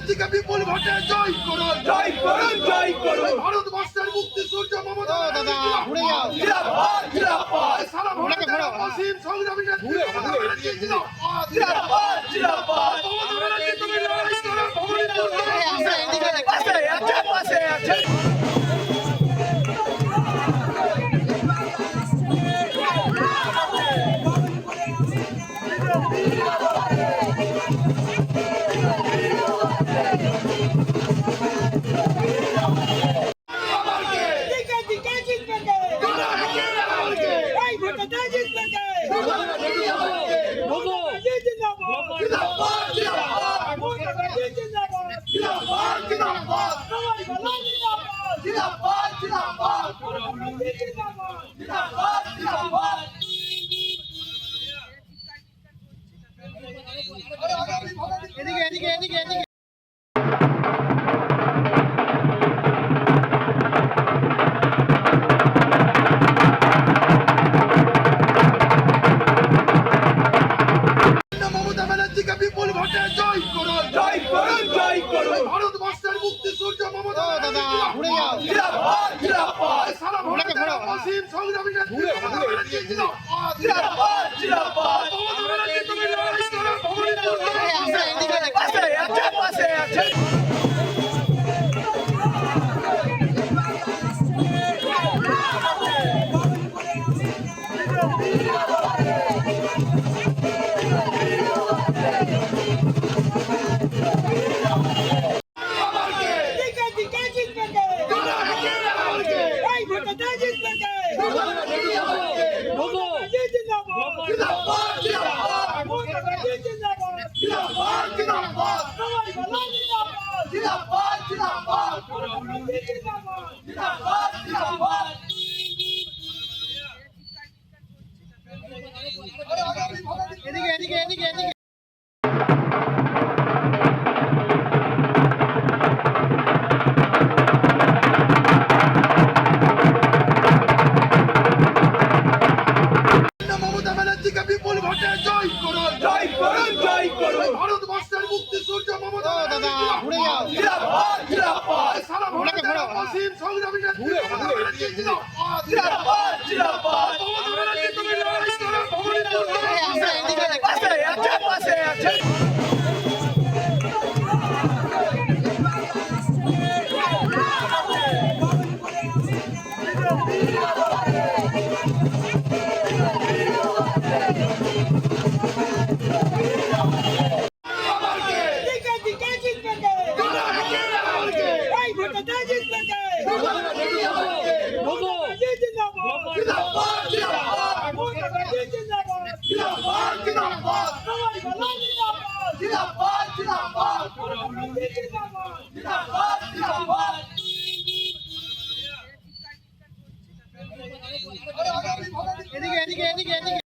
ব্যানার্জিকে বিপুল ভোটে জয় করুন, জয় করুন, জয় করুন। ভারতবর্ষের মুক্তি সূর্য মমতা দাদা ঘুরে যাও জিন্দাবাদ, জিন্দাবাদ, সারা ভারতের অসীম সংগ্রামী নেত্রী মমতা ব্যানার্জি জিন্দাবাদ, জিন্দাবাদ, জিন্দাবাদ। মমতা ব্যানার্জি তুমি লড়াই করো, ভবানীপুর লড়াই করো। আমরা এদিকে পাশে আছে, পাশে আছে। জিন্দাবাদ, জিন্দাবাদ, জিন্দাবাদ, জিন্দাবাদ, জিন্দাবাদ, জিন্দাবাদ, জিন্দাবাদ। এদিকে এদিকে এদিকে এদিকে মমতা ব্যানার্জিকে বিপুল ভোটে জয় করুন, জয় করুন, জয় করুন। ভারতবর্ষের মুক্তি সূর্য মমতা দাদা ঘুরে যাও জিন্দাবাদ, জিন্দাবাদ, সারা ভারতের অসীম সংগ্রামী নেত্রী মমতা ব্যানার্জি জিন্দাবাদ, জিন্দাবাদ, জিন্দাবাদ। মমতা ব্যানার্জি তুমি লড়াই করো, ভবানীপুর লড়াই করো। আমরা এদিকে পাশে আছে, পাশে আছে। জিন্দাবাদ, জিন্দাবাদ, জিন্দাবাদ, জিন্দাবাদ, জিন্দাবাদ, জিন্দাবাদ, জিন্দাবাদ, জিন্দাবাদ। এদিকে এদিকে এদিকে এদিকে মমতা ব্যানার্জিকে বিপুল ভোটে জয় করুন, জয় করুন, জয় করুন। ভারতবর্ষের মুক্তি সূর্য মমতা দাদা ঘুরে যাও জিন্দাবাদ, জিন্দাবাদ, সারা ভারতের অসীম সংগ্রামী নেত্রী মমতা ব্যানার্জি জিন্দাবাদ, জিন্দাবাদ, জিন্দাবাদ। মমতা ব্যানার্জি তুমি লড়াই করো, ভবানীপুর লড়াই করো। আমরা এদিকে পাশে আছে, পাশে আছে। জিন্দাবাদ, জিন্দাবাদ, জিন্দাবাদ, জিন্দাবাদ, জিন্দাবাদ, জিন্দাবাদ, জিন্দাবাদ, জিন্দাবাদ। এদিকে এদিকে এদিকে এদিকে